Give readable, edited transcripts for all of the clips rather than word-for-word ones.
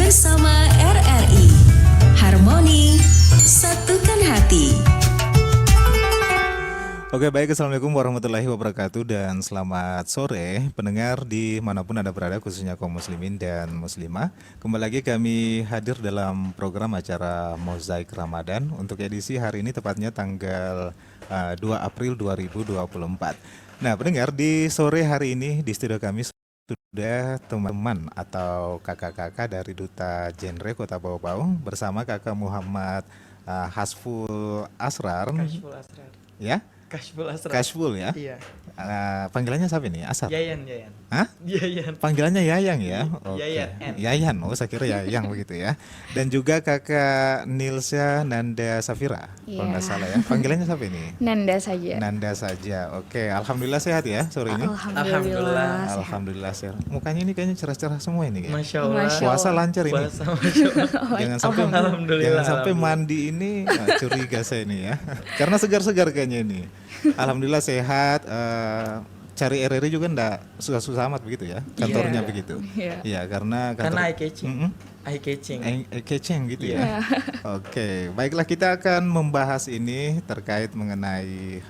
bersama RRI. Harmoni, satukan hati. Oke, baik, Assalamualaikum warahmatullahi wabarakatuh dan selamat sore pendengar dimanapun Anda berada, khususnya kaum muslimin dan muslimah. Kembali lagi kami hadir dalam program acara Mozaik Ramadan untuk edisi hari ini, tepatnya tanggal 2 April 2024. Nah, pendengar, di sore hari ini di studio kami sudah teman-teman atau kakak-kakak dari Duta Genre Kota Bau-Bau bersama kakak Muhammad Hasful Asrar. Kashful Asrar. Ya? Kashful Asrar. Kashful ya? Iya. Panggilannya siapa nih? Asar? Yayan. Hah? Yayan. Panggilannya Yayang ya? Oke. Yayan, N. Yayan, oh saya kira Yayang begitu ya. Dan juga kakak Nilsya Nanda Safira, kalau nggak salah ya. Panggilannya siapa ini? Nanda saja. Nanda saja. Oke, alhamdulillah sehat ya sore ini. Alhamdulillah. sehat. Alhamdulillah sehat. Mukanya ini kayaknya cerah-cerah semua ini. Ya? Masya Allah. Masya Puasa lancar ini. Puasa Masya Allah. Jangan sampai Alhamdulillah. jangan sampai mandi ini curiga saya ini ya. Karena segar-segar kayaknya ini. Alhamdulillah sehat. Cari RRI juga enggak susah-susah amat begitu ya. Kantornya Iya. begitu. Iya. Iya, karena kantor Karena eye catching. Mm-mm. Eye catching. Eye-catching gitu Iya. ya. Oke, baiklah, kita akan membahas ini terkait mengenai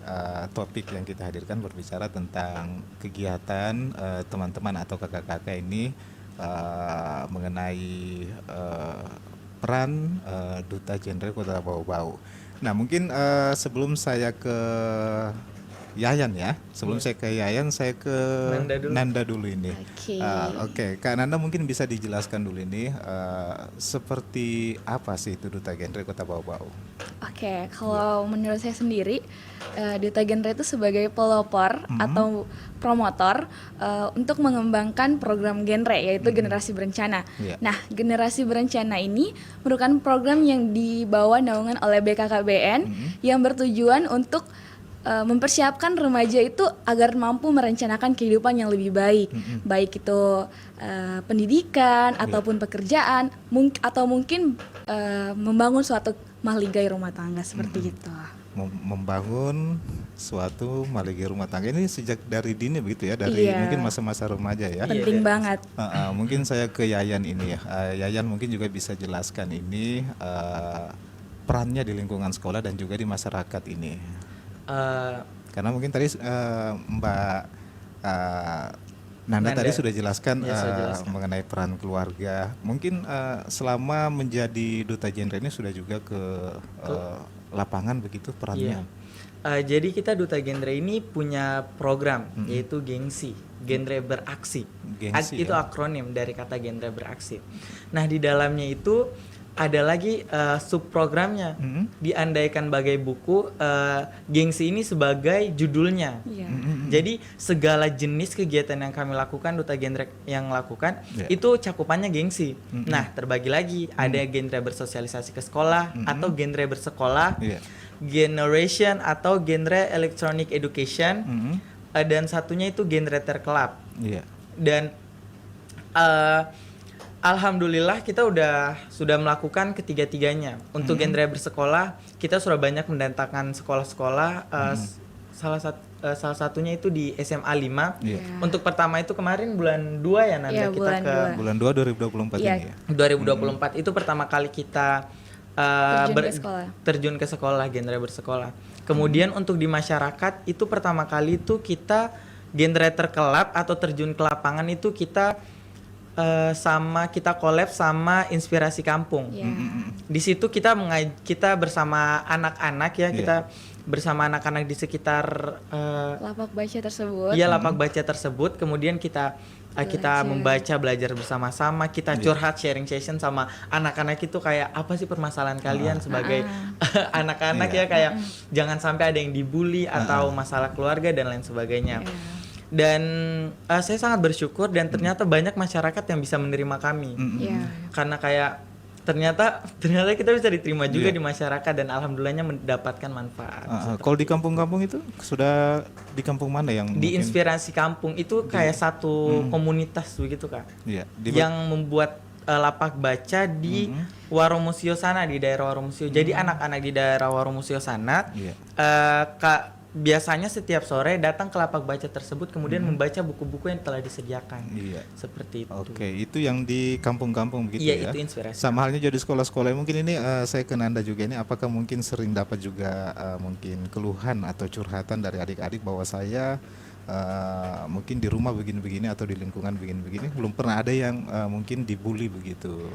topik yang kita hadirkan, berbicara tentang kegiatan teman-teman atau kakak-kakak ini mengenai peran Duta Genre Kota Bau-Bau. Nah, mungkin sebelum saya ke Yayan ya, sebelum saya ke Yayan, saya ke Nanda dulu dulu. ini. Oke. Oke, Kak Nanda mungkin bisa dijelaskan dulu ini seperti apa sih itu Duta Genre Kota Bau-Bau? Oke, kalau menurut saya sendiri, Duta Genre itu sebagai pelopor atau promotor untuk mengembangkan program genre, yaitu Generasi Berencana. Iya. Nah, Generasi Berencana ini merupakan program yang dibawa naungan oleh BKKBN yang bertujuan untuk mempersiapkan remaja itu agar mampu merencanakan kehidupan yang lebih baik, baik itu pendidikan ataupun pekerjaan, atau mungkin membangun suatu mahligai rumah tangga seperti itu. Membangun suatu mahligai rumah tangga ini sejak dari dini begitu ya, dari Iya. mungkin masa-masa remaja ya. Penting banget. Mungkin saya ke Yayan ini ya. Yayan mungkin juga bisa jelaskan ini perannya di lingkungan sekolah dan juga di masyarakat ini. Karena mungkin tadi Mbak Nanda tadi sudah jelaskan, Ya, saya jelaskan. mengenai peran keluarga. Mungkin selama menjadi Duta Genre ini sudah juga ke lapangan begitu perannya. Iya. Jadi kita Duta Genre ini punya program yaitu Gengsi, Genre Beraksi. Gengsi, Itu ya. akronim dari kata genre beraksi. Nah, di dalamnya itu ada lagi subprogramnya. Diandaikan bagai buku, Gengsi ini sebagai judulnya. Iya. Jadi segala jenis kegiatan yang kami lakukan, Duta Genre yang lakukan, itu cakupannya gengsi. Nah, terbagi lagi, ada genre bersosialisasi ke sekolah atau genre bersekolah, Iya. generation atau genre electronic education, dan satunya itu genre terkelab. Iya. Dan alhamdulillah kita sudah melakukan ketiga-tiganya. Untuk genre bersekolah, kita sudah banyak mendatangkan sekolah-sekolah. Salah satunya itu di SMA 5. Iya. Untuk pertama itu kemarin bulan 2 ya Nanda, Iya, kita bulan ke 2. Bulan 2 2024 Iya. ini ya. 2024 itu pertama kali kita Terjun ke sekolah. terjun ke sekolah, genre bersekolah. Kemudian untuk di masyarakat itu pertama kali itu kita genre terkelab atau terjun ke lapangan itu kita kita collab sama Inspirasi Kampung. Iya. Di situ kita bersama anak-anak ya, kita bersama anak-anak di sekitar Lapak baca tersebut. iya lapak baca tersebut. Kemudian kita Belajar. belajar bersama-sama, kita curhat sharing session sama anak-anak itu kayak apa sih permasalahan kalian sebagai anak-anak ya, kayak jangan sampai ada yang dibully atau masalah keluarga dan lain sebagainya. Dan saya sangat bersyukur dan ternyata banyak masyarakat yang bisa menerima kami. Iya. Karena kayak ternyata kita bisa diterima juga Iya. di masyarakat dan alhamdulillahnya mendapatkan manfaat. Kalau di kampung-kampung itu sudah di kampung mana yang Di mungkin- Inspirasi Kampung itu kayak satu komunitas begitu Kak. Iya, Yang membuat lapak baca di Waromusio sana, di daerah Waromusio. Jadi anak-anak di daerah Waromusio sana Iya. biasanya setiap sore datang ke lapak baca tersebut kemudian membaca buku-buku yang telah disediakan. Iya. Seperti itu. Oke, itu yang di kampung-kampung begitu Iya, ya. itu inspirasi. Sama halnya jadi sekolah-sekolah. Mungkin ini saya ke Nanda juga ini, apakah mungkin sering dapat juga mungkin keluhan atau curhatan dari adik-adik bahwa saya mungkin di rumah begini-begini atau di lingkungan begini-begini, belum pernah ada yang mungkin dibully begitu,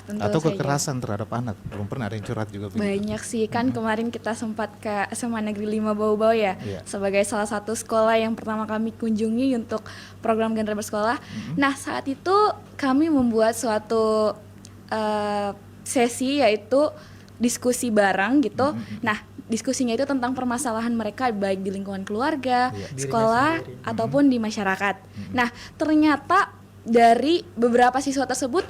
Tentu atau saja. kekerasan terhadap anak, belum pernah ada yang curhat juga begitu. Banyak sih kan, kemarin kita sempat ke SMA Negeri 5 Bau-Bau ya, Iya. sebagai salah satu sekolah yang pertama kami kunjungi untuk program Genre Bersekolah. Nah, saat itu kami membuat suatu sesi, yaitu diskusi bareng gitu. Nah, diskusinya itu tentang permasalahan mereka baik di lingkungan keluarga, Iya. sekolah, Dirinya sendiri. ataupun di masyarakat. Nah, ternyata dari beberapa siswa tersebut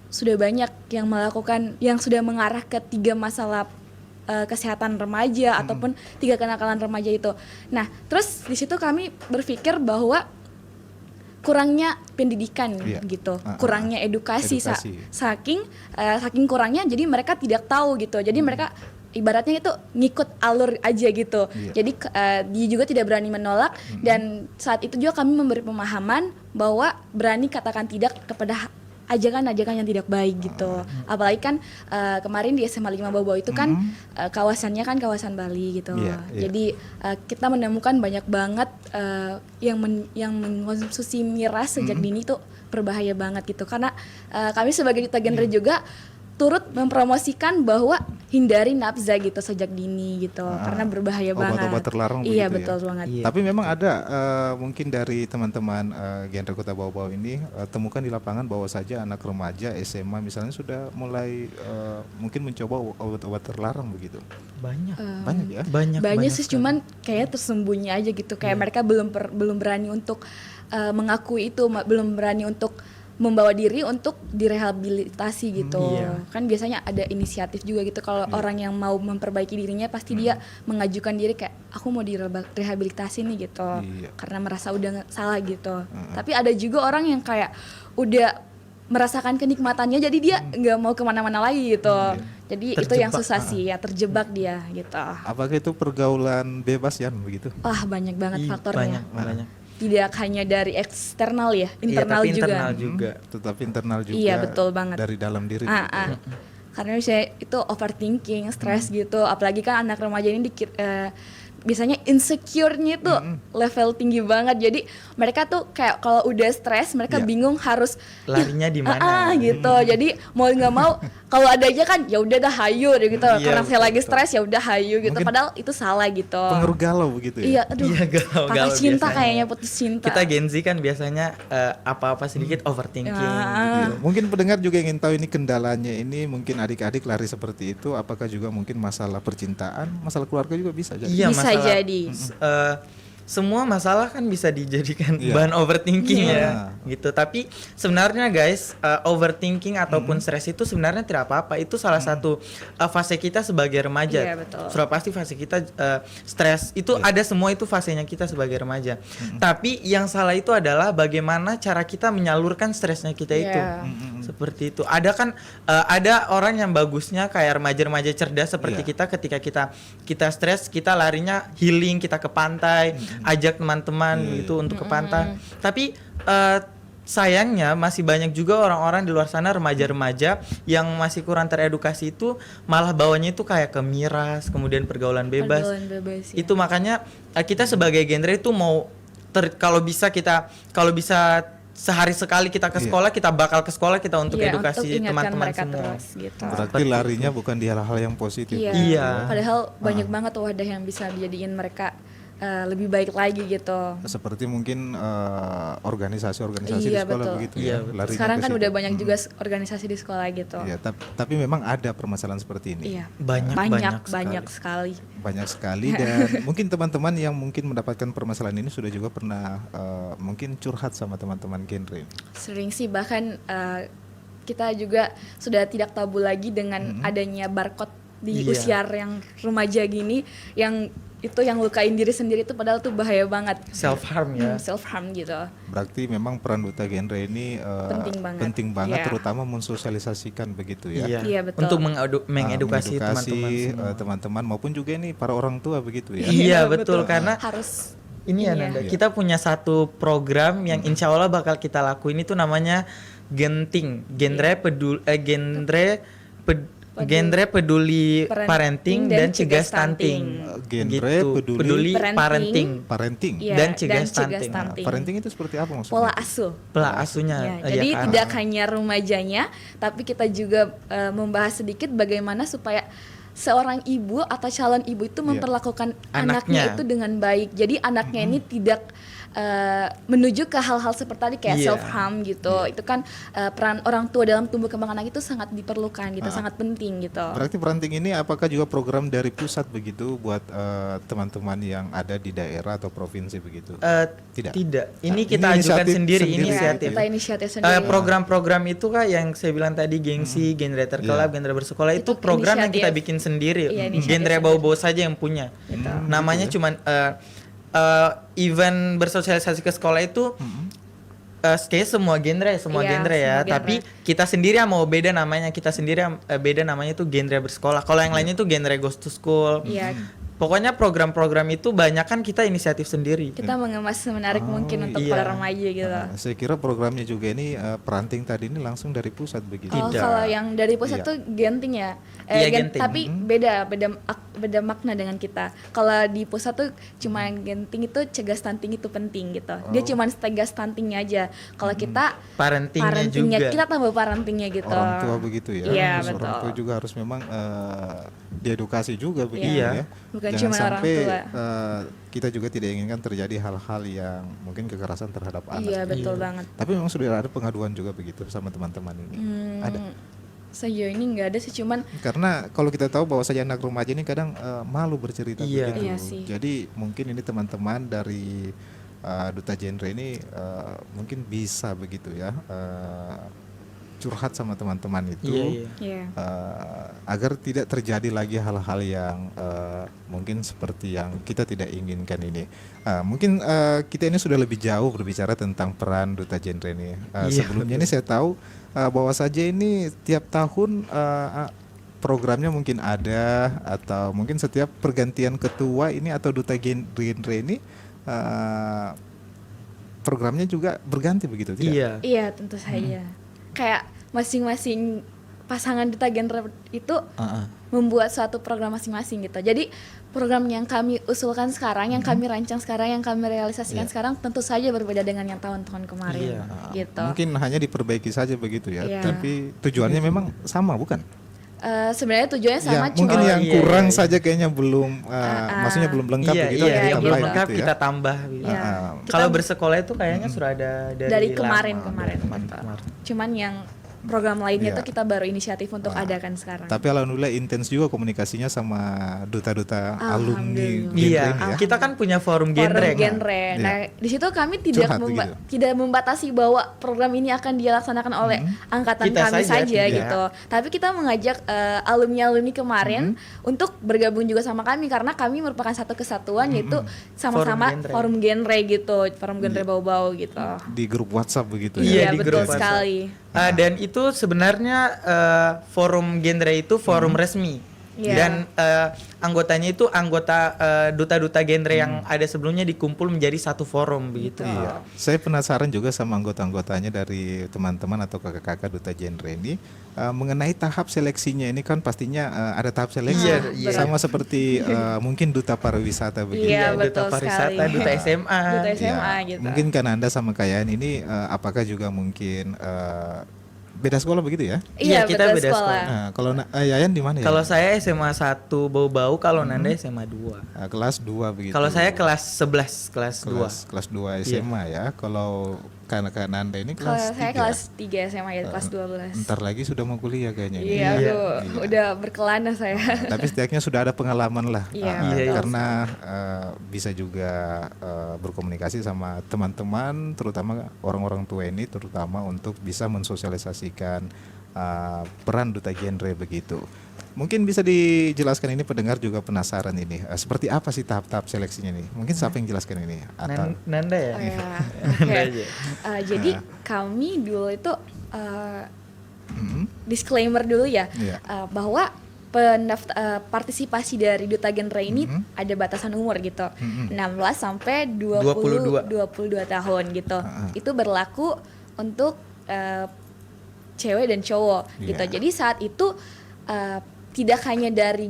sudah banyak yang melakukan, yang sudah mengarah ke 3 masalah kesehatan remaja ataupun 3 kenakalan remaja itu. Nah, terus di situ kami berpikir bahwa kurangnya pendidikan Iya. gitu, kurangnya edukasi. Saking kurangnya, jadi mereka tidak tahu gitu. Jadi mereka ibaratnya itu ngikut alur aja gitu. Iya. Jadi dia juga tidak berani menolak, dan saat itu juga kami memberi pemahaman bahwa berani katakan tidak kepada ajakan-ajakan yang tidak baik gitu. Apalagi kan kemarin di SMA 5 Bau-Bau itu kan kawasannya kan kawasan Bali gitu. Iya, iya. Jadi kita menemukan banyak banget yang mengkonsumsi miras sejak dini itu berbahaya banget gitu. Karena kami sebagai duta genre juga turut mempromosikan bahwa hindari nafza gitu sejak dini gitu, karena berbahaya banget. Obat-obat terlarang Iya, begitu betul ya. banget. Iya. Tapi memang ada mungkin dari teman-teman genre Kota Bau-Bau ini temukan di lapangan bahwa saja anak remaja SMA misalnya sudah mulai mungkin mencoba obat-obat terlarang begitu. Banyak. Banyak ya? Banyak sih, cuman kayak tersembunyi aja gitu, kayak mereka belum berani untuk mengakui itu, belum berani untuk membawa diri untuk direhabilitasi gitu. Iya. Kan biasanya ada inisiatif juga gitu, kalau orang yang mau memperbaiki dirinya pasti dia mengajukan diri kayak aku mau direhabilitasi nih gitu, Iya. karena merasa udah salah gitu. Tapi ada juga orang yang kayak udah merasakan kenikmatannya, jadi dia nggak mau kemana-mana lagi gitu. Jadi itu yang Terjebak, susah sih ya, terjebak dia gitu. Apakah itu pergaulan bebas ya begitu? Wah, banyak banget faktornya. Banyak. Tidak hanya dari eksternal ya, internal tapi juga. internal juga. Tetapi internal juga. Iya, betul banget. Dari dalam diri. gitu. Karena saya itu overthinking, stres gitu. Apalagi kan anak remaja ini biasanya insecure-nya itu level tinggi banget. Jadi mereka tuh kayak kalau udah stres, mereka Iya. bingung harus Larinya di mana? gitu. Jadi mau nggak mau kalau ada aja kan ya udah dah hayu gitu. Iya, Karena saya lagi betul. stres ya udah hayu gitu. Mungkin Padahal itu salah gitu. Pengaruh galau begitu ya? Iya, aduh. Iya, galau patah cinta biasanya. kayaknya, putus cinta. Kita Gen Z kan biasanya apa-apa sedikit overthinking gitu. Mungkin pendengar juga ingin tahu ini kendalanya ini, mungkin adik-adik lari seperti itu, apakah juga mungkin masalah percintaan, masalah keluarga juga bisa jadi? Iya, Bisa masalah, jadi. Semua masalah kan bisa dijadikan Iya. bahan overthinking Iya. ya gitu. Tapi sebenarnya guys, overthinking ataupun stres itu sebenarnya tidak apa-apa. Itu salah satu fase kita sebagai remaja. Iya, betul. Sudah pasti fase kita stres itu ada, semua itu fasenya kita sebagai remaja. Tapi yang salah itu adalah bagaimana cara kita menyalurkan stresnya kita itu. Iya. Seperti itu. Ada kan ada orang yang bagusnya kayak remaja-remaja cerdas seperti Iya. kita, ketika kita stres, kita larinya healing, kita ke pantai, ajak teman-teman gitu untuk ke pantai. Tapi sayangnya masih banyak juga orang-orang di luar sana, remaja-remaja yang masih kurang teredukasi, itu malah bawanya itu kayak ke miras, kemudian pergaulan bebas. Pergaulan bebas, ya. Itu makanya kita sebagai genre itu mau kalau bisa sehari sekali kita ke Iya. sekolah, kita bakal ke sekolah kita untuk Iya, edukasi untuk ingatkan teman-teman mereka semua. terus gitu. Berarti larinya bukan di hal-hal yang positif. Iya. Iya. Padahal banyak banget wadah yang bisa dijadiin mereka lebih baik lagi gitu. Seperti mungkin organisasi-organisasi di Iya, sekolah betul. begitu Iya, ya. betul. larinya Sekarang ke kan situ. udah banyak juga organisasi di sekolah gitu. Iya, tapi memang ada permasalahan seperti ini. Iya. Banyak banyak sekali. Banyak sekali dan mungkin teman-teman yang mungkin mendapatkan permasalahan ini sudah juga pernah mungkin curhat sama teman-teman genre. Sering sih, bahkan kita juga sudah tidak tabu lagi dengan adanya barcode di Iya. usia yang remaja gini, yang itu yang lukain diri sendiri itu padahal tuh bahaya banget. Self harm ya. Self harm gitu. Berarti memang peran duta genre ini Penting banget. Ya. terutama mensosialisasikan begitu ya. Iya, betul. Untuk mengedukasi teman-teman semua. teman-teman maupun juga ini para orang tua begitu ya. Iya betul karena Harus ini ya Iya. Nanda, kita punya satu program yang insya Allah bakal kita lakuin itu namanya Genting, genre peduli parenting dan cegah stunting. Genre Gitu. peduli Parenting. parenting. Iya, Dan cegah stunting. Parenting itu seperti apa maksudnya? pola asuh. Pelah asuhnya. Ya, ya jadi kan? tidak hanya remajanya, tapi kita juga membahas sedikit bagaimana supaya seorang ibu atau calon ibu itu memperlakukan anaknya Anaknya. itu dengan baik. Jadi anaknya ini tidak menuju ke hal-hal seperti tadi kayak Iya. self harm gitu. Itu kan peran orang tua dalam tumbuh kembang anak itu sangat diperlukan gitu, sangat penting gitu. Berarti parenting ini apakah juga program dari pusat begitu buat teman-teman yang ada di daerah atau provinsi begitu? Tidak. Ini Nah, kita ini ajukan inisiatif sendiri sendiri. inisiatif. Kita inisiatif sendiri. Program-program itu kak yang saya bilang tadi gengsi, genre terkelab, genre bersekolah itu program yang kita inisiatif. bikin sendiri. Iya, inisiatif Genre sendiri. bau-bau saja yang punya. Namanya cuman event bersosialisasi ke sekolah itu kayak semua genre Iya, ya. semua genre. Tapi kita sendiri yang mau beda namanya. Kita sendiri yang beda namanya itu genre bersekolah. Kalau yang lainnya itu genre goes to school. Iya. Pokoknya program-program itu banyak kan kita inisiatif sendiri. Kita mengemas semenarik mungkin untuk iya. para remaja gitu. Saya kira programnya juga ini parenting tadi ini langsung dari pusat begitu. Oh, Tidak. kalau yang dari pusat Iya. tuh genting ya. Iya, genting. Tapi beda makna dengan kita. Kalau di pusat tuh cuma genting itu cegah stunting itu penting gitu. Dia cuma cegah stuntingnya aja. Kalau kita Parentingnya juga. kita tambah parentingnya gitu. Orang tua begitu ya. Iya, Terus orang betul. tua juga harus memang diedukasi juga begitu Iya. ya. Bukan Jangan cuma orang sampai tua. kita juga tidak inginkan terjadi hal-hal yang mungkin kekerasan terhadap anak. Iya, betul banget. Tapi memang sudah ada pengaduan juga begitu sama teman-teman ini. Ada. Sejauh ini nggak ada sih, cuman Karena kalau kita tahu bahwa saja anak remaja ini kadang malu bercerita Iya. begitu. Iya sih. Jadi mungkin ini teman-teman dari duta genre ini mungkin bisa begitu ya curhat sama teman-teman itu. Iya, iya. ya Agar tidak terjadi lagi hal-hal yang mungkin seperti yang kita tidak inginkan ini. Mungkin kita ini sudah lebih jauh berbicara tentang peran duta genre ini. Iya, Sebelumnya ini saya tahu bahwa saja ini tiap tahun programnya mungkin ada atau mungkin setiap pergantian ketua ini atau duta genre ini programnya juga berganti begitu tidak? Iya. iya tentu saja. Kayak masing-masing pasangan duta genre itu membuat suatu program masing-masing gitu. Jadi program yang kami usulkan sekarang, yang kami rancang sekarang, yang kami realisasikan sekarang tentu saja berbeda dengan yang tahun-tahun kemarin gitu. Mungkin hanya diperbaiki saja begitu ya. Iya. Tapi tujuannya memang sama bukan? Sebenarnya tujuannya sama, Ya, mungkin cuma yang iya, kurang iya. saja kayaknya belum maksudnya belum lengkap Iya, begitu iya, ya, yang ditambah belum gitu lengkap ya. kita tambah. gitu. Iya. Kalau Kita- bersekolah itu kayaknya sudah ada dari lama. kemarin. Kemarin. Cuman yang program lainnya Iya. tuh kita baru inisiatif untuk adakan sekarang. Tapi alhamdulillah intens juga komunikasinya sama duta-duta alumni Alhamdulillah. Iya, genre ini ya. kita kan punya forum genre. Forum kan? genre. Nah, di situ kami tidak Curhat begitu. tidak membatasi bahwa program ini akan dilaksanakan oleh angkatan Kita kami saja, saja tidak. gitu. Tapi kita mengajak alumni-alumni kemarin untuk bergabung juga sama kami karena kami merupakan satu kesatuan yaitu sama-sama Forum forum genre gitu, forum genre bau-bau gitu. Di grup WhatsApp begitu Iya, ya. di betul grup WhatsApp. sekali. Dan itu sebenarnya forum genre itu forum resmi. Iya. Dan anggotanya itu anggota duta-duta genre yang ada sebelumnya dikumpul menjadi satu forum begitu. Iya. Saya penasaran juga sama anggota-anggotanya dari teman-teman atau kakak-kakak duta genre ini mengenai tahap seleksinya ini kan pastinya ada tahap seleksi Iya, iya. sama seperti mungkin duta pariwisata begitu. Iya, duta betul pariwisata, sekali. duta SMA. Duta SMA Ya, gitu. mungkin kan Anda sama Kayan ini apakah juga mungkin beda sekolah begitu ya? Iya, kita betul beda sekolah. Nah, kalau Yayan di mana ya? Kalau saya SMA 1 Bau-Bau, kalau Nanda SMA 2. Kelas 2 begitu. Kalau saya kelas 11, kelas 2. kelas 2 SMA ya. Kalau karena Nanda ini Kalau kelas 3. saya kelas 3 SMA ya, kelas 12. Ntar lagi sudah mau kuliah kayaknya. Iya, aduh, udah berkelana saya. Tapi setidaknya sudah ada pengalaman lah. Iya, betul Karena bisa juga berkomunikasi sama teman-teman, terutama orang-orang tua ini, terutama untuk bisa mensosialisasikan peran duta genre begitu. Mungkin bisa dijelaskan ini, pendengar juga penasaran ini. Seperti apa sih tahap-tahap seleksinya nih? Mungkin siapa yang jelaskan ini? Atau Nanda ya? Oh, ya. Nanda Oke. aja. Jadi kami dulu itu disclaimer dulu ya, Iya. bahwa partisipasi dari Duta Genre ini ada batasan umur gitu, 16 sampai 22 tahun gitu. Itu berlaku untuk cewek dan cowok gitu. Iya. Jadi saat itu tidak hanya dari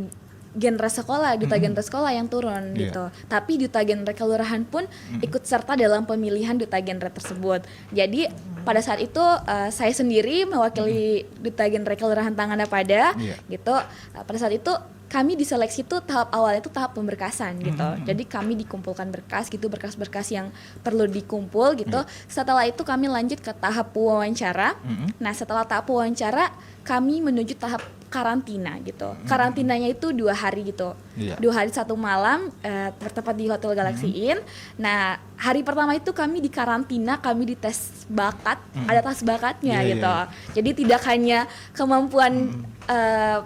genre sekolah, duta genre sekolah yang turun Iya. gitu. Tapi duta genre kelurahan pun ikut serta dalam pemilihan duta genre tersebut. Jadi pada saat itu saya sendiri mewakili duta genre kelurahan Tangandapada Iya. gitu. Pada saat itu kami diseleksi tuh tahap awalnya itu tahap pemberkasan gitu. Jadi kami dikumpulkan berkas gitu, berkas-berkas yang perlu dikumpul gitu. Setelah itu kami lanjut ke tahap wawancara. Nah, setelah tahap wawancara kami menuju tahap karantina gitu. Karantinanya itu 2 hari gitu. Iya. 2 hari 1 malam bertempat di Hotel Galaxy Inn. Nah, hari pertama itu kami di karantina, kami dites bakat, ada tes bakatnya Iya, gitu. iya. Jadi tidak hanya kemampuan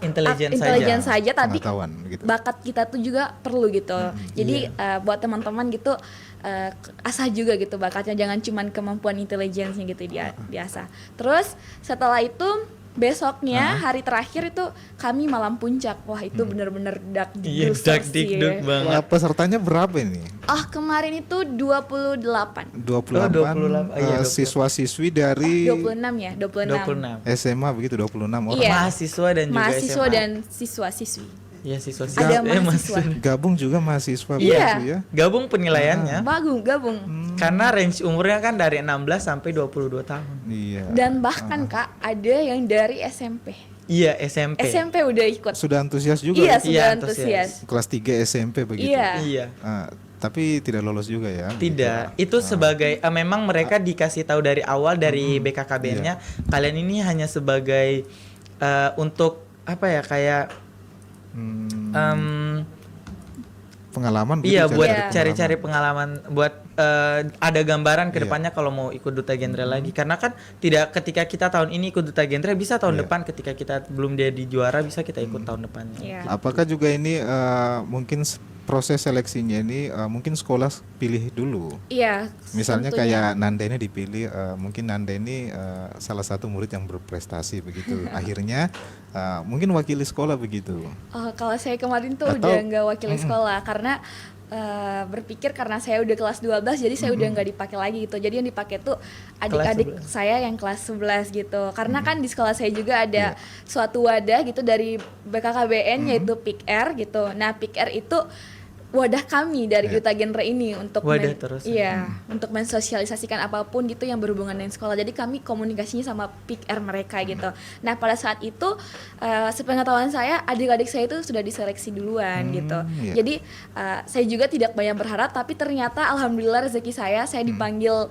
Intelijen saja, tapi pengetahuan gitu. bakat kita tuh juga perlu gitu. Jadi buat teman-teman gitu asah juga gitu bakatnya, jangan cuman kemampuan intelijensinya gitu dia diasah. Terus setelah itu besoknya hari terakhir itu kami malam puncak. Wah, itu bener-bener Iya, dak-dikduk banget. Wah, pesertanya berapa ini? Kemarin itu 28. 28, iya, 26. siswa-siswi dari 26 ya, 26. 26. SMA begitu, 26 orang. Iya. Mahasiswa dan juga Mahasiswa SMA. dan siswa-siswi. Iya, siswa. Ada mahasiswa. Gabung juga mahasiswa Iya. begitu ya. Gabung penilaiannya Gabung. karena range umurnya kan dari 16 sampai 22 tahun. Iya. Dan bahkan Kak, ada yang dari SMP. Iya, SMP. SMP udah ikut. Sudah antusias juga. Iya, ya? sudah Iya, antusias. Kelas 3 SMP begitu. Iya. Iya. Tapi tidak lolos juga ya. Tidak, itu sebagai memang mereka dikasih tahu dari awal dari BKKBN-nya, kalian ini hanya sebagai untuk apa ya, kayak Pengalaman gitu, iya, buat cari-cari cari-cari pengalaman, buat ada gambaran ke Iya. depannya kalau mau ikut duta genre lagi. Karena kan tidak ketika kita tahun ini ikut duta genre, bisa tahun Iya. depan ketika kita belum jadi juara bisa kita ikut tahun depannya. Iya. Apakah juga ini mungkin proses seleksinya ini mungkin sekolah pilih dulu? Iya. Misalnya tentunya. kayak Nanda ini dipilih, mungkin Nanda ini salah satu murid yang berprestasi begitu. Akhirnya mungkin wakili sekolah begitu. Kalau saya kemarin tuh Atau- udah nggak wakili sekolah karena berpikir karena saya udah kelas 12 jadi saya udah nggak dipakai lagi gitu. Jadi yang dipakai tuh adik-adik 11. saya yang kelas 11 gitu. Karena kan di sekolah saya juga ada suatu wadah gitu dari BKKBN yaitu PIK-R gitu. Nah, PIK-R itu wadah kami dari duta genre ini untuk Wadah terus. untuk mensosialisasikan apapun gitu yang berhubungan dengan sekolah. Jadi kami komunikasinya sama PIK-R mereka gitu. Nah, pada saat itu sepengetahuan saya adik-adik saya itu sudah diseleksi duluan gitu. Iya. Jadi saya juga tidak banyak berharap, tapi ternyata alhamdulillah rezeki saya dipanggil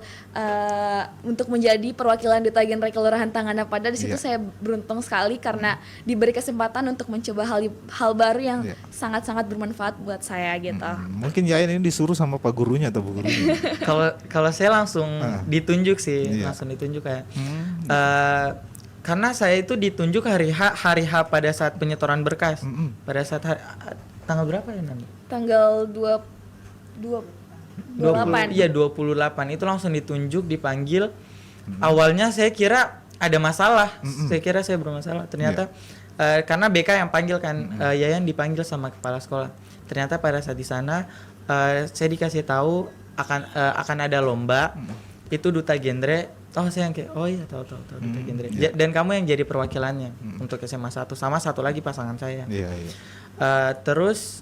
untuk menjadi perwakilan duta genre kelurahan Tangandapada. Di situ Iya. saya beruntung sekali karena diberi kesempatan untuk mencoba hal baru yang Iya. sangat-sangat bermanfaat buat saya gitu. Mungkin Yayan ini disuruh sama pak gurunya atau bu gurunya. Kalau saya langsung ditunjuk sih, Iya. langsung ditunjuk kayak karena saya itu ditunjuk hari H pada saat penyetoran berkas. Pada saat tanggal berapa ya nanti? Tanggal 28. Iya, 28 itu langsung ditunjuk, dipanggil. Awalnya saya kira ada masalah. Saya kira saya bermasalah. Ternyata karena BK yang panggil kan, Yayan dipanggil sama kepala sekolah. Ternyata pada saat di sana saya dikasih tahu akan ada lomba. Itu duta genre. Saya yang kayak iya tahu duta genre. Dan kamu yang jadi perwakilannya untuk SMA 1 sama satu lagi pasangan saya. Iya, iya. Terus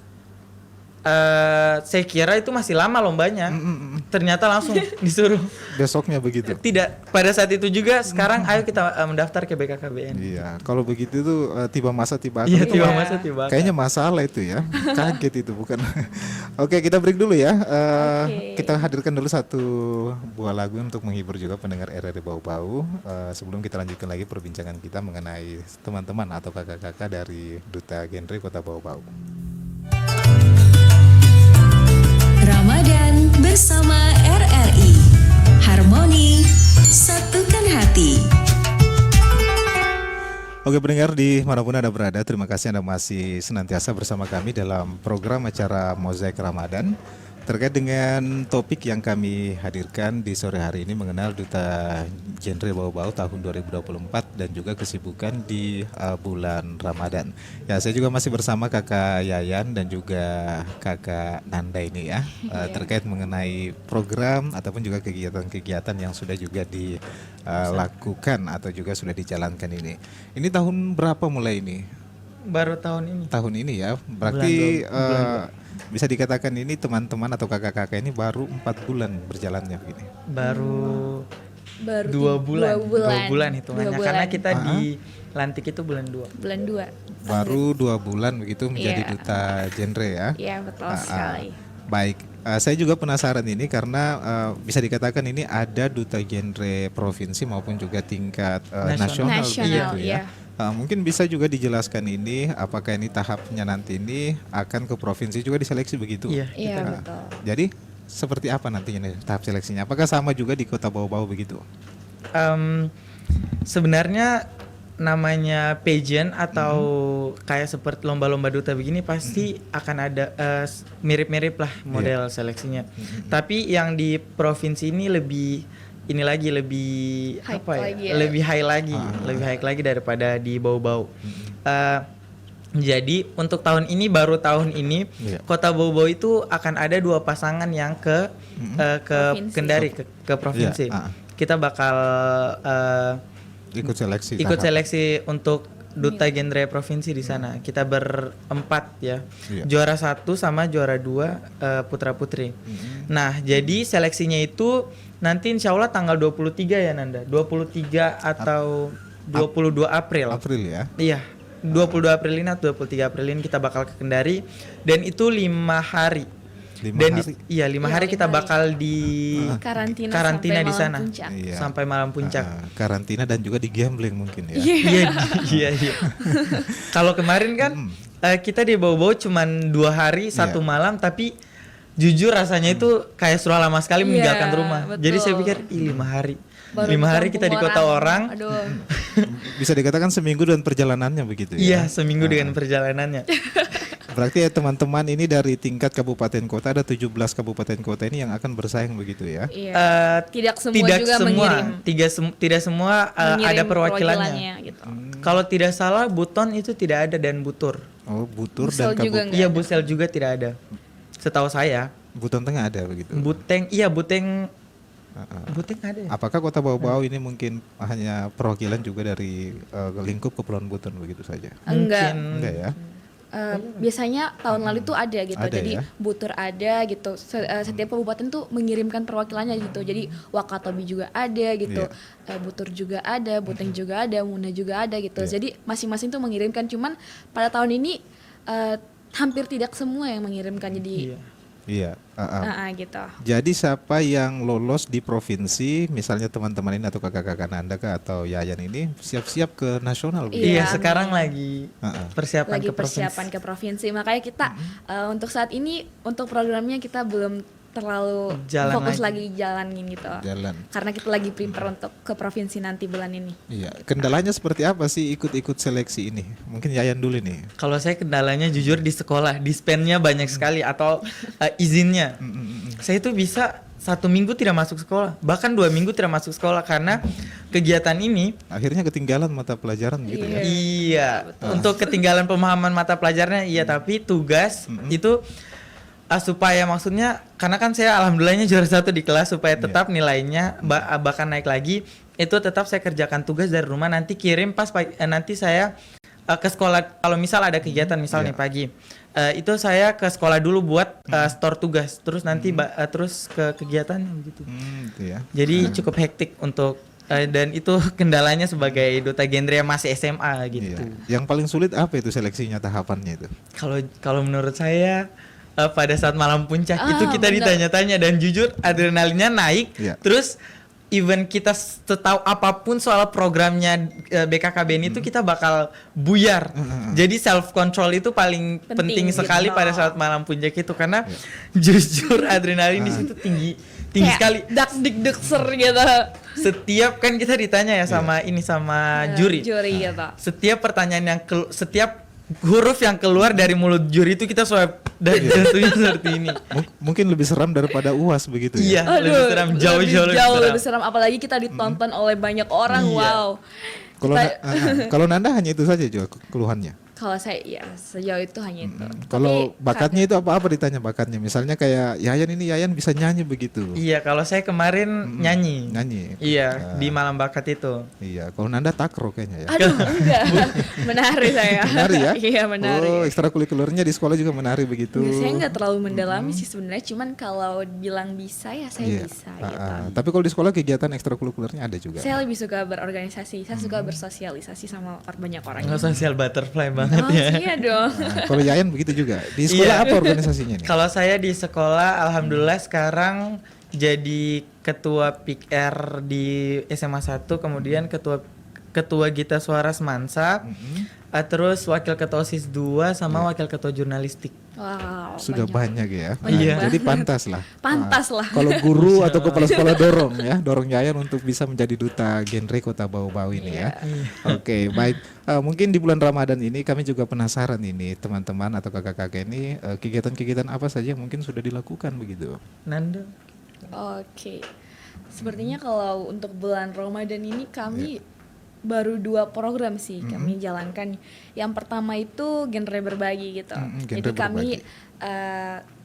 saya kira itu masih lama lombanya. Ternyata langsung disuruh. Besoknya begitu. Tidak, pada saat itu juga sekarang ayo kita mendaftar ke BKKBN. Iya, kalau begitu tuh tiba masa tiba Iya, akal. tiba Iya. masa tiba. Kayaknya masalah itu ya. Kaget itu bukan. Oke, kita break dulu ya. Oke. Kita hadirkan dulu satu buah lagu untuk menghibur juga pendengar RRI Bau-Bau. Sebelum kita lanjutkan lagi perbincangan kita mengenai teman-teman atau kakak-kakak dari Duta Genre Kota Bau-Bau. Ramadan bersama RRI. Harmoni, satukan hati. Oke pendengar di manapun Anda berada, terima kasih Anda masih senantiasa bersama kami dalam program acara Mozaik Ramadan. Terkait dengan topik yang kami hadirkan di sore hari ini mengenal Duta Genre Bau-Bau tahun 2024 dan juga kesibukan di bulan Ramadan. Ya, saya juga masih bersama Kakak Yayan dan juga Kakak Nanda ini ya, terkait mengenai program ataupun juga kegiatan-kegiatan yang sudah juga dilakukan atau juga sudah dijalankan ini. Ini tahun berapa mulai ini? Baru tahun ini. Tahun ini ya, berarti Bulan bisa dikatakan ini teman-teman atau kakak-kakak ini baru 4 bulan berjalannya begini. Baru Baru 2 bulan. 2 2 bulan hitungannya. 2 bulan. Karena kita dilantik itu bulan 2. Bulan 2. Baru 2 bulan begitu menjadi Iya. duta genre ya. Iya, betul sekali. Baik, saya juga penasaran ini karena bisa dikatakan ini ada duta genre provinsi maupun juga tingkat nasional, Nasional, begitu ya. iya. Mungkin bisa juga dijelaskan ini apakah ini tahapnya nanti ini akan ke provinsi juga diseleksi begitu? Iya. Iya, Nah, betul. Jadi seperti apa nantinya nih tahap seleksinya? Apakah sama juga di Kota Bau-Bau begitu? Sebenarnya namanya pageant atau kayak seperti lomba-lomba duta begini pasti akan ada mirip-mirip lah model seleksinya. Tapi yang di provinsi ini lebih lebih High apa ya? lagi ya. Lebih high lagi, lebih high lagi daripada di Bau-Bau. Jadi untuk tahun ini baru tahun ini Iya. Kota Bau-Bau itu akan ada 2 pasangan yang ke Provinsi. Kendari ke provinsi. Iya, Kita bakal Ikut seleksi. ikut tahap. seleksi untuk duta genre provinsi di sana. Kita berempat ya. Iya. Juara 1 sama juara 2 putra putri. Nah, jadi seleksinya itu nanti insya Allah tanggal 23 ya Nanda. 23 atau 22 April. April ya. Iya. 22 April ini atau 23 April ini kita bakal ke Kendari dan itu 5 hari. 5 Dan hari. Iya, 5 hari 5 kita hari. bakal di Karantina karantina sampai di malam sana. puncak. Iya. Sampai malam puncak. Karantina dan juga di gambling mungkin ya. Iya. Kalau kemarin kan kita di Bau-Bau cuman 2 hari 1 Iya. malam, tapi jujur rasanya itu kayak sudah lama sekali meninggalkan Iya, rumah. betul. Jadi saya pikir 5 hari. Baru 5 hari kampung kita di kota orang. Aduh. Bisa dikatakan seminggu dan perjalanannya begitu Iya, ya. seminggu dengan perjalanannya. Berarti ya teman-teman ini dari tingkat kabupaten kota ada 17 kabupaten kota ini yang akan bersaing begitu ya. Iya. Eh, Tidak semua tidak juga semua, mengirim. tidak semua mengirim ada perwakilannya. gitu. Kalau tidak salah Buton itu tidak ada dan Butur. Oh, Butur Busel dan juga Kabupaten. nggak Iya, ada. Busel juga tidak ada. Setahu saya. Buton Tengah ada begitu. Buteng Buteng ada ya? Apakah Kota Bau-Bau ini mungkin hanya perwakilan juga dari lingkup Kepulauan Buton begitu saja? Enggak. Enggak ya? Biasanya tahun lalu tuh ada gitu. Ada Jadi ya? Butur ada gitu. Setiap kabupaten tuh mengirimkan perwakilannya gitu. Jadi Wakatobi juga ada gitu. Butur juga ada, Buteng juga ada, Muna juga ada gitu. Iya. Jadi masing-masing tuh mengirimkan. Cuman pada tahun ini hampir tidak semua yang mengirimkan. Jadi Iya. Iya. gitu. Jadi siapa yang lolos di provinsi, misalnya teman-teman ini atau kakak-kakak Anda kah atau Yayan ini siap-siap ke nasional begitu? Iya, Iya, sekarang lagi persiapan Lagi ke provinsi. persiapan ke provinsi. Makanya kita untuk saat ini untuk programnya kita belum terlalu Jalan fokus lagi. lagi jalanin gitu. Jalan. Karena kita lagi prepare untuk ke provinsi nanti bulan ini. Iya. Kendalanya seperti apa sih ikut-ikut seleksi ini? Mungkin Yayan dulu nih. Kalau saya kendalanya jujur di sekolah, dispennya banyak sekali atau izinnya. Saya itu bisa 1 minggu tidak masuk sekolah, bahkan 2 minggu tidak masuk sekolah karena kegiatan ini. Akhirnya ketinggalan mata pelajaran gitu ya. Iya, untuk ketinggalan pemahaman mata pelajarannya iya, tapi tugas itu supaya maksudnya karena kan saya alhamdulillahnya juara 1 di kelas supaya tetap nilainya bahkan naik lagi, itu tetap saya kerjakan tugas dari rumah, nanti kirim pas nanti saya ke sekolah kalau misal ada kegiatan misal nih pagi. Itu saya ke sekolah dulu buat store tugas, terus nanti terus ke kegiatannya begitu. Gitu ya. Jadi cukup hektik untuk dan itu kendalanya sebagai duta genre yang masih SMA gitu. Iya. Yang paling sulit apa itu seleksinya tahapannya itu? Kalau menurut saya pada saat malam puncak itu kita bener. ditanya-tanya dan jujur adrenalinnya naik. Iya. Terus even kita setahu apapun soal programnya BKKBN itu kita bakal buyar. Jadi self control itu paling penting Penting sekali gitu. pada saat malam puncak itu karena jujur adrenalin di situ tinggi kayak sekali. dak dik dek ser gitu. Setiap kan kita ditanya ya sama sama juri. Juri gitu. Setiap pertanyaan yang setiap huruf yang keluar dari mulut juri itu kita swipe dan tentunya seperti ini. Mungkin lebih seram daripada UAS begitu ya. Iya, lebih seram, jauh-jauh lebih seram. Apalagi kita ditonton oleh banyak orang. Iya. Wow. Kalau Kita- kalau Nanda hanya itu saja juga keluhannya. Kalau saya ya sejauh itu hanya itu. Kalau Tapi bakatnya itu apa ditanya bakatnya? Misalnya kayak Yayan bisa nyanyi begitu. Iya, kalau saya kemarin nyanyi. Nyanyi. Iya, di malam bakat itu. Iya, kalau Nanda takro kayaknya ya. Aduh, enggak. Menari saya. Menari ya? Iya, menari. Oh, ekstrakurikulernya di sekolah juga menari begitu. Enggak, saya nggak terlalu mendalami sih sebenarnya, cuman kalau bilang bisa ya saya Iya. bisa gitu. Tapi kalau di sekolah kegiatan ekstrakurikulernya ada juga. Saya lebih suka berorganisasi, saya suka bersosialisasi sama banyak orang. Nggak sosial butterfly banget Oh ya. iya dong. Nah, kalau Yayan begitu juga. Di sekolah Iya. apa organisasinya nih? Kalau saya di sekolah, alhamdulillah sekarang jadi ketua PIKR di SMA 1, kemudian ketua Gita Suara Semansa, terus wakil ketua OSIS 2 sama wakil ketua jurnalistik. Wow. Sudah banyak ya. Iya. Jadi pantas lah. Pantas lah. Kalau guru atau kepala sekolah dorong Yayan untuk bisa menjadi duta genre Kota Bau-Bau ini ya. Oke, baik. Mungkin di bulan Ramadan ini kami juga penasaran ini teman-teman atau kakak-kakak ini kegiatan-kegiatan apa saja yang mungkin sudah dilakukan begitu. Nando. Oke. Sepertinya kalau untuk bulan Ramadan ini kami baru 2 program sih kami jalankan. Yang pertama itu genre berbagi gitu. Genre Jadi kami berbagi.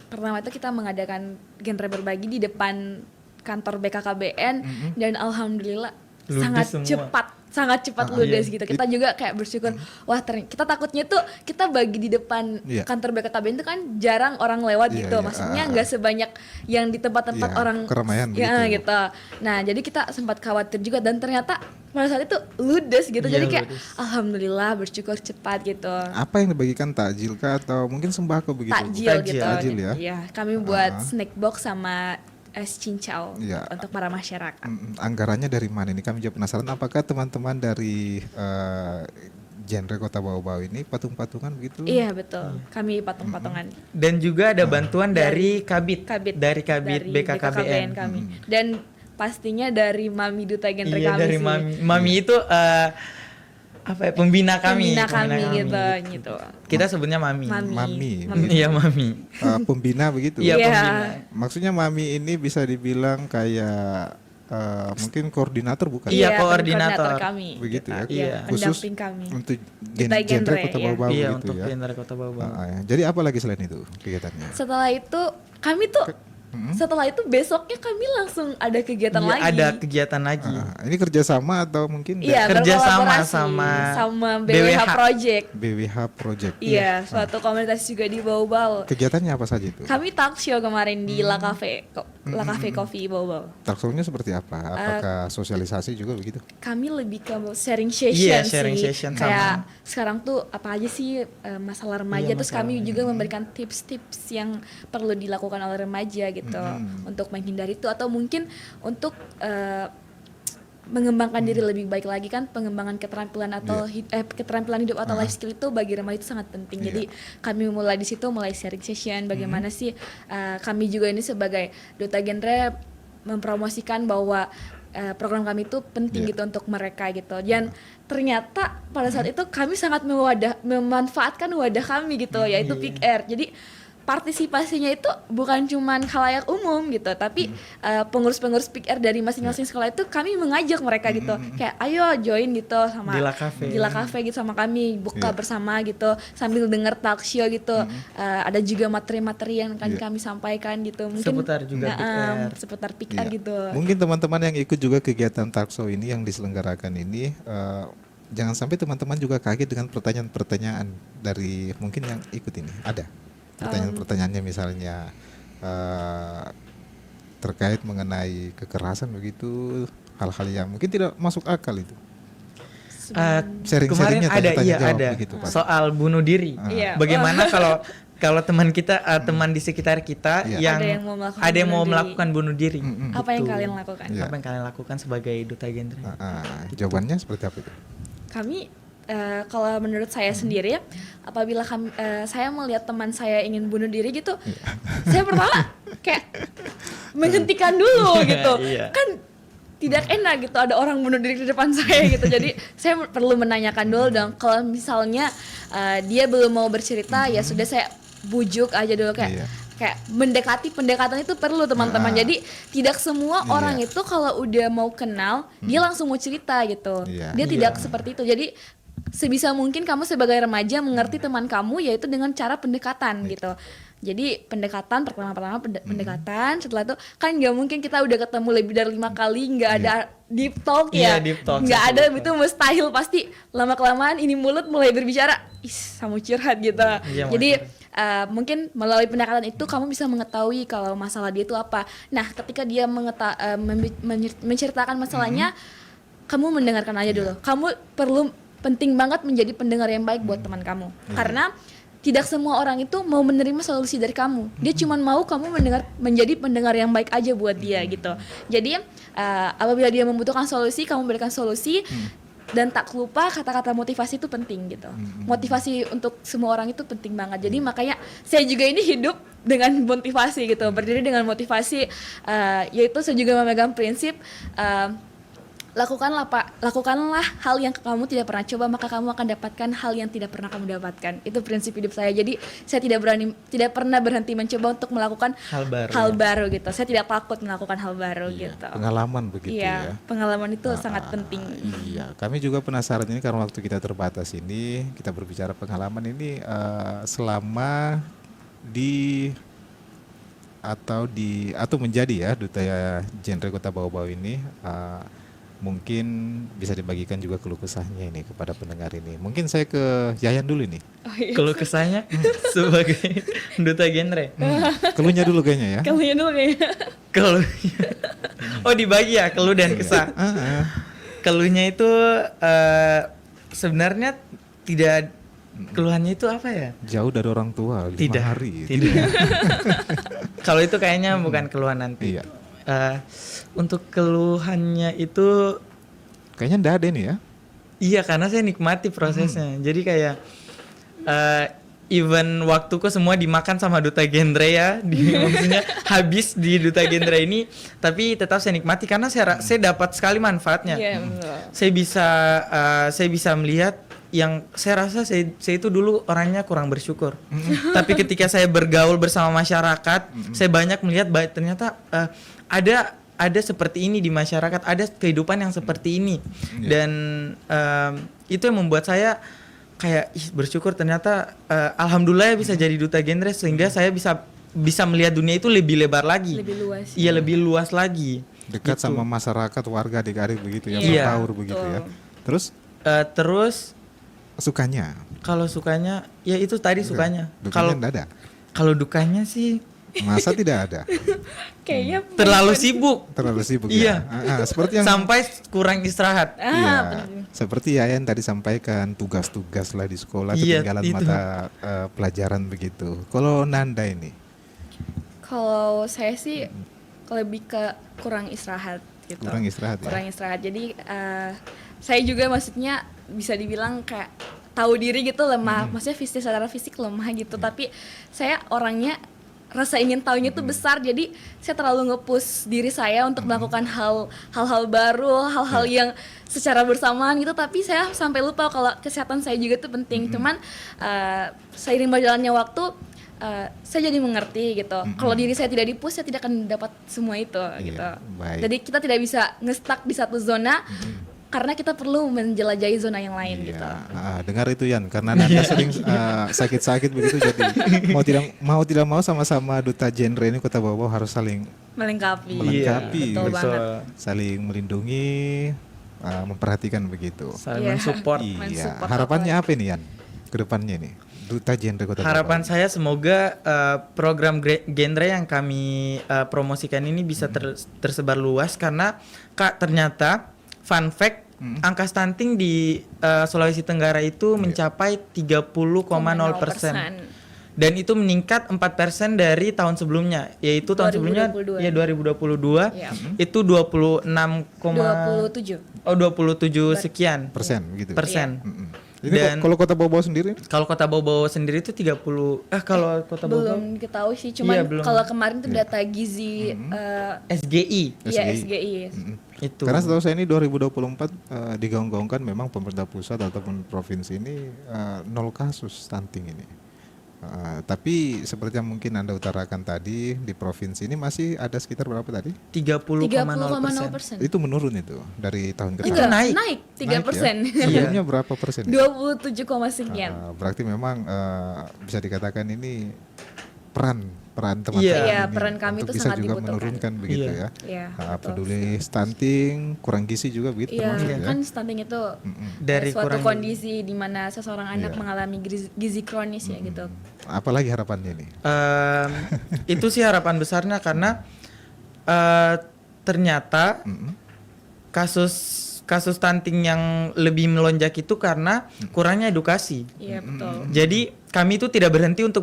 pertama itu kita mengadakan genre berbagi di depan kantor BKKBN dan alhamdulillah Ludes semua. sangat cepat ludes gitu. Kita juga kayak bersyukur, wah kita takutnya tuh kita bagi di depan Iya. kantor BKKBN itu kan jarang orang lewat Iya, gitu. iya, Maksudnya nggak sebanyak yang di tempat-tempat Iya, orang keramaian ya begitu. gitu. Nah, jadi kita sempat khawatir juga dan ternyata pada saat itu ludes gitu. Iya, Jadi kayak ludes. alhamdulillah bersyukur cepat gitu. Apa yang dibagikan, takjil kah atau mungkin sembako begitu? Takjil gitu. Takjil ya. Iya, kami buat snack box sama es cincau Iya. untuk para masyarakat. Anggarannya dari mana ini? Kami juga penasaran apakah teman-teman dari genre Kota Bau-Bau ini patung-patungan begitu? Iya, betul. Kami patung-patungan. Dan juga ada bantuan dari Kabit. Dari Kabit Dari BKKBN. kami. Dan pastinya dari Mami Duta Genre Iya, kami dari sih. Mami itu apa ya, pembina kami. Pembina kami gitu. Kita sebutnya Mami. Mami. Iya, Mami. Pembina begitu? Iya, Iya. pembina. Maksudnya Mami ini bisa dibilang kayak mungkin koordinator bukan? Iya, koordinator koordinator. kami. Begitu ya. Iya. Khusus Pendamping kami. untuk Duta genre genre, Kota iya. Bau-Bau Iya, begitu untuk ya. genre Kota Bau-Bau. Ya. Jadi apa lagi selain itu kegiatannya? Setelah itu kami tuh setelah itu besoknya kami langsung ada kegiatan Iya, lagi. ada kegiatan lagi. Ini kerjasama atau mungkin Iya, kerja sama berkolaborasi sama BWH BWH. Project. BWH Project? Iya, suatu komunitas juga di Bau-Bau. Kegiatannya apa saja itu? Kami talk show kemarin di La Cafe, La Cafe Coffee Bau-Bau. Talkshow-nya seperti apa? Apakah sosialisasi juga begitu? Kami lebih ke sharing session Iya, sih. sharing session Kayak sekarang tuh apa aja sih masalah remaja, Iya, terus kami juga memberikan tips-tips yang perlu dilakukan oleh remaja gitu untuk menghindari itu atau mungkin untuk mengembangkan diri lebih baik lagi kan, pengembangan keterampilan atau keterampilan hidup atau life skill itu bagi remaja itu sangat penting. Jadi kami mulai di situ, mulai sharing session bagaimana sih kami juga ini sebagai duta genre mempromosikan bahwa program kami itu penting gitu untuk mereka gitu. Dan ternyata pada saat itu kami sangat memanfaatkan wadah kami gitu, yaitu PIKR. Jadi partisipasinya itu bukan cuman khalayak umum gitu, tapi pengurus-pengurus PIKR dari masing-masing sekolah itu kami mengajak mereka gitu, kayak ayo join gitu sama Di La Cafe. di La Cafe gitu sama kami, buka bersama gitu sambil denger talk show gitu. Ada juga materi-materi yang akan kami sampaikan gitu, mungkin Seputar juga PIKR. seputar PIKR Iya. gitu. Mungkin teman-teman yang ikut juga kegiatan talkshow ini yang diselenggarakan ini jangan sampai teman-teman juga kaget dengan pertanyaan-pertanyaan dari mungkin yang ikut ini. Ada pertanyaan-pertanyaannya misalnya terkait mengenai kekerasan begitu, hal-hal yang mungkin tidak masuk akal itu. Kemarin Sharing-sharingnya ada, tanya-tanya iya jawab ada begitu, Pak. soal bunuh diri. Iya. Bagaimana kalau teman kita, teman di sekitar kita Iya. yang Ada yang mau melakukan bunuh diri. Apa yang kalian lakukan? Iya. Apa yang kalian lakukan sebagai duta genre? Jawabannya seperti apa itu? Kami kalau menurut saya sendiri ya, apabila saya melihat teman saya ingin bunuh diri gitu, saya pertama kayak menghentikan dulu gitu. Iya. Kan tidak enak gitu ada orang bunuh diri di depan saya gitu. Jadi saya perlu menanyakan dulu dong. Kalau misalnya dia belum mau bercerita, ya sudah saya bujuk aja dulu Iya. kayak pendekatan itu perlu teman-teman. Jadi tidak semua Iya. orang itu kalau udah mau kenal dia langsung mau cerita gitu. Iya. Dia tidak seperti itu. Jadi sebisa mungkin kamu sebagai remaja mengerti teman kamu yaitu dengan cara pendekatan gitu. Jadi pendekatan pertama pendekatan, setelah itu kan nggak mungkin kita udah ketemu lebih dari 5 kali nggak ada deep talk ya, Iya, deep talk, nggak ada betul. itu mustahil, pasti lama kelamaan ini mulut mulai berbicara, sama curhat gitu. Iya, Jadi mungkin melalui pendekatan itu kamu bisa mengetahui kalau masalah dia itu apa. Nah ketika dia menceritakan masalahnya, kamu mendengarkan aja dulu. Kamu penting banget menjadi pendengar yang baik buat teman kamu, karena tidak semua orang itu mau menerima solusi dari kamu. Dia cuma mau kamu menjadi pendengar yang baik aja buat dia gitu. Jadi apabila dia membutuhkan solusi, kamu berikan solusi. Dan tak lupa kata-kata motivasi itu penting gitu. Motivasi untuk semua orang itu penting banget. Jadi makanya saya juga ini hidup dengan motivasi gitu. Berdiri dengan motivasi, yaitu saya juga memegang prinsip lakukanlah hal yang kamu tidak pernah coba, maka kamu akan dapatkan hal yang tidak pernah kamu dapatkan. Itu prinsip hidup saya. Jadi saya tidak pernah berhenti mencoba untuk melakukan hal baru gitu. Saya tidak takut melakukan hal baru gitu. Pengalaman begitu ya. Pengalaman itu sangat penting. Iya, kami juga penasaran ini karena waktu kita terbatas ini, kita berbicara pengalaman ini selama atau menjadi ya duta genre Kota Bau-Bau ini, mungkin bisa dibagikan juga keluh kesahnya ini kepada pendengar ini. Mungkin saya ke Yayan dulu nih. Keluh kesahnya sebagai duta genre. Keluhnya dulu kayaknya ya. Keluhnya dulu kayaknya. Keluhnya. Oh dibagi ya keluh dan kesah. Keluhnya itu sebenarnya tidak, keluhannya itu apa ya? Jauh dari orang tua 5 Tidak. hari. Tidak. Kalau itu kayaknya bukan keluhan nanti. Iya. Untuk keluhannya itu Kayaknya ndak ada nih ya. iya, karena saya nikmati prosesnya. Jadi kayak even waktuku semua dimakan sama duta genre ya, maksudnya habis di duta genre ini, tapi tetap saya nikmati karena saya dapat sekali manfaatnya. Iya, betul. Saya bisa melihat yang saya rasa saya itu dulu orangnya kurang bersyukur. Tapi ketika saya bergaul bersama masyarakat, saya banyak melihat ternyata ada seperti ini di masyarakat, ada kehidupan yang seperti ini. Dan itu yang membuat saya kayak bersyukur, ternyata alhamdulillah bisa jadi duta genre sehingga saya bisa melihat dunia itu lebih lebar lagi. Lebih luas. Iya, lebih luas lagi. Dekat Gitu. sama masyarakat, warga adik-adik begitu ya, Iya. berbaur begitu ya. Terus Sukanya. kalau sukanya ya itu tadi sukanya. Dukanya ndak ada. Kalau dukanya sih Masa tidak ada? Kayaknya terlalu sibuk. Terlalu sibuk Iya. ya. Seperti yang Sampai kurang istirahat. iya, seperti Yayan tadi sampaikan, tugas-tugas lah di sekolah, Iya, ketinggalan itu. mata pelajaran begitu. Kalau Nanda ini, Kalau saya sih lebih ke kurang istirahat gitu. kurang istirahat ya. Kurang istirahat. Jadi saya juga maksudnya bisa dibilang kayak tahu diri gitu lemah. Maksudnya secara fisik lemah gitu. Tapi saya orangnya rasa ingin tahunya itu besar. Jadi saya terlalu nge-push diri saya untuk melakukan hal-hal baru, hal-hal yang secara bersamaan gitu. Tapi saya sampai lupa kalau kesehatan saya juga itu penting. Cuman seiring berjalannya waktu saya jadi mengerti gitu. Kalau diri saya tidak di-push, saya tidak akan dapat semua itu gitu. baik. Jadi kita tidak bisa nge-stuck di satu zona karena kita perlu menjelajahi zona yang lain Iya, gitu. dengar itu Yan, karena Nanda sering sakit-sakit begitu, jadi mau tidak mau sama-sama duta genre ini Kota Bau-Bau harus saling Melengkapi. melengkapi, Betul gitu. banget. Saling melindungi, memperhatikan begitu. Saling Iya. mensupport. Iya, mensupport harapannya apa ini Yan? Kedepannya nih, duta genre Kota Harapan Bau-Bau. saya semoga program genre yang kami promosikan ini bisa tersebar luas, karena ternyata fun fact, angka stunting di Sulawesi Tenggara itu mencapai 30,0%. Dan itu meningkat 4% dari tahun sebelumnya, yaitu tahun sebelumnya 2022. ya 2022 Iya. itu 26, 27. 27 sekian persen gitu. persen. Ini Dan kalau Kota Bau-Bau sendiri? kalau Kota Bau-Bau sendiri itu 30 kalau Kota Bau-Bau Belum diketahui sih, cuman Iya, belum. kalau kemarin tuh data gizi SGI iya SGI. SGI. itu. Karena setahu saya ini 2024 digaung-gaungkan memang pemerintah pusat ataupun provinsi ini 0 kasus stunting ini. Tapi seperti yang mungkin Anda utarakan tadi, di provinsi ini masih ada sekitar berapa tadi? 30,0%. 30,0%. Itu menurun itu dari tahun ke Itu tahun. naik. Naik 3%. Ya? Sebelumnya berapa persen? 27, sekian. Berarti memang bisa dikatakan ini peran teman-teman Iya, ini peran kami untuk itu bisa sangat juga dibutuhkan. menurunkan begitu Iya. ya. Iya, betul. Peduli stunting, kurang gizi juga begitu Iya, termasuk ya. kan stunting itu Dari suatu kurang- kondisi di mana seseorang anak Iya. mengalami gizi kronis ya gitu. Apalagi harapannya nih? Itu sih harapan besarnya karena ternyata kasus stunting yang lebih melonjak itu karena kurangnya edukasi. Iya, betul. Jadi kami itu tidak berhenti untuk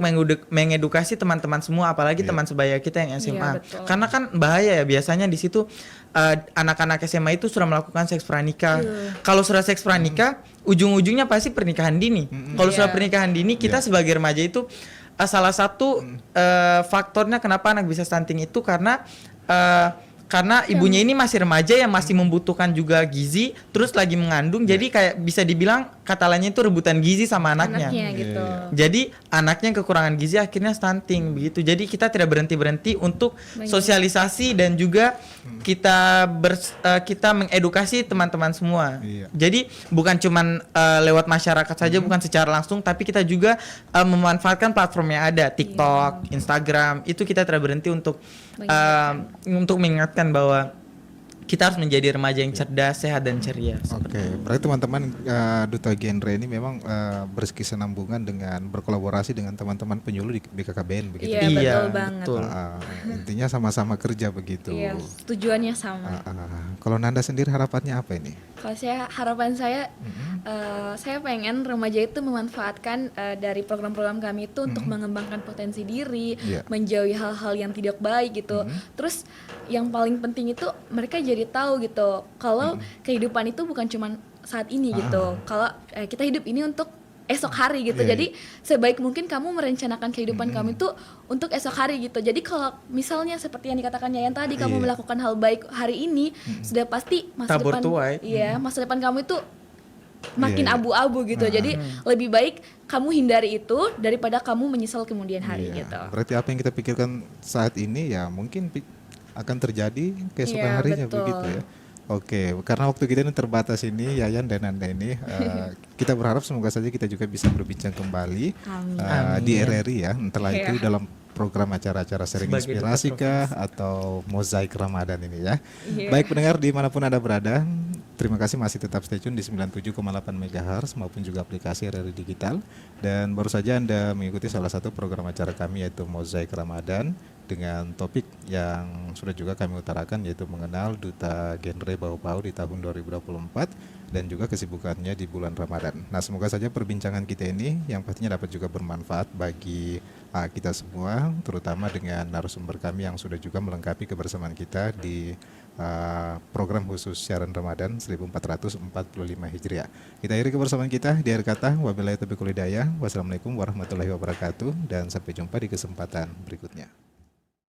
mengedukasi teman-teman semua, apalagi Iya. teman sebaya kita yang SMA. betul. Karena kan bahaya ya, biasanya di situ anak-anak SMA itu sudah melakukan seks pranikah. Kalau sudah seks pranikah, ujung-ujungnya pasti pernikahan dini. Kalau sudah Iya. pernikahan dini, kita sebagai remaja itu salah satu faktornya kenapa anak bisa stunting itu karena ibunya ini masih remaja yang masih membutuhkan juga gizi, terus lagi mengandung, jadi kayak bisa dibilang kata lainnya itu rebutan gizi sama anaknya. Gitu. Jadi anaknya yang kekurangan gizi akhirnya stunting begitu. Jadi kita tidak berhenti untuk sosialisasi dan juga kita mengedukasi teman-teman semua. Iya. Jadi bukan cuman lewat masyarakat saja, bukan secara langsung, tapi kita juga memanfaatkan platform yang ada, TikTok, Instagram. Itu kita tidak berhenti untuk mengingatkan bahwa kita harus menjadi remaja yang cerdas, sehat dan ceria. Oke, berarti teman-teman Duta Genre ini memang berkesinambungan dengan berkolaborasi dengan teman-teman penyuluh di BKKBN begitu. Iya, Iya, betul banget. betul. Intinya sama-sama kerja begitu. Iya, tujuannya sama. Kalau Nanda sendiri harapannya apa ini? Kalau harapan saya, saya pengen remaja itu memanfaatkan dari program-program kami itu untuk mengembangkan potensi diri, Iya. menjauhi hal-hal yang tidak baik gitu. Terus yang paling penting itu mereka jadi tahu gitu kalau kehidupan itu bukan cuma saat ini gitu. Kalau kita hidup ini untuk esok hari gitu. Iya, Jadi sebaik mungkin kamu merencanakan kehidupan kamu itu untuk esok hari gitu. Jadi kalau misalnya seperti yang dikatakan Yayan tadi, kamu Iya. melakukan hal baik hari ini, sudah pasti masa Tabur depan tuai. iya, masa depan kamu itu makin Iya. abu-abu gitu. Jadi lebih baik kamu hindari itu daripada kamu menyesal kemudian hari Iya. gitu. Berarti apa yang kita pikirkan saat ini ya mungkin akan terjadi keesokan Iya, harinya betul. begitu ya. Oke, karena waktu kita ini terbatas ini, Yayan dan Anda ini, kita berharap semoga saja kita juga bisa berbincang kembali di RRI ya, entah itu Iya. dalam program acara-acara sharing Sebagai inspirasi duta kah atau mozaik Ramadan ini ya. Iya. Baik pendengar dimanapun Anda berada, terima kasih masih tetap stay tune di 97,8 MHz maupun juga aplikasi RRI Digital. Dan baru saja Anda mengikuti salah satu program acara kami yaitu Mozaik Ramadan dengan topik yang sudah juga kami utarakan yaitu mengenal Duta Genre Bau-Bau di tahun 2024 dan juga kesibukannya di bulan Ramadan. Nah, semoga saja perbincangan kita ini yang pastinya dapat juga bermanfaat bagi kita semua, terutama dengan narasumber kami yang sudah juga melengkapi kebersamaan kita di program khusus siaran Ramadan 1445 Hijriah. Kita akhiri kebersamaan kita di akhir kata, wabillahi taufiq wal hidayah. Wassalamualaikum warahmatullahi wabarakatuh dan sampai jumpa di kesempatan berikutnya.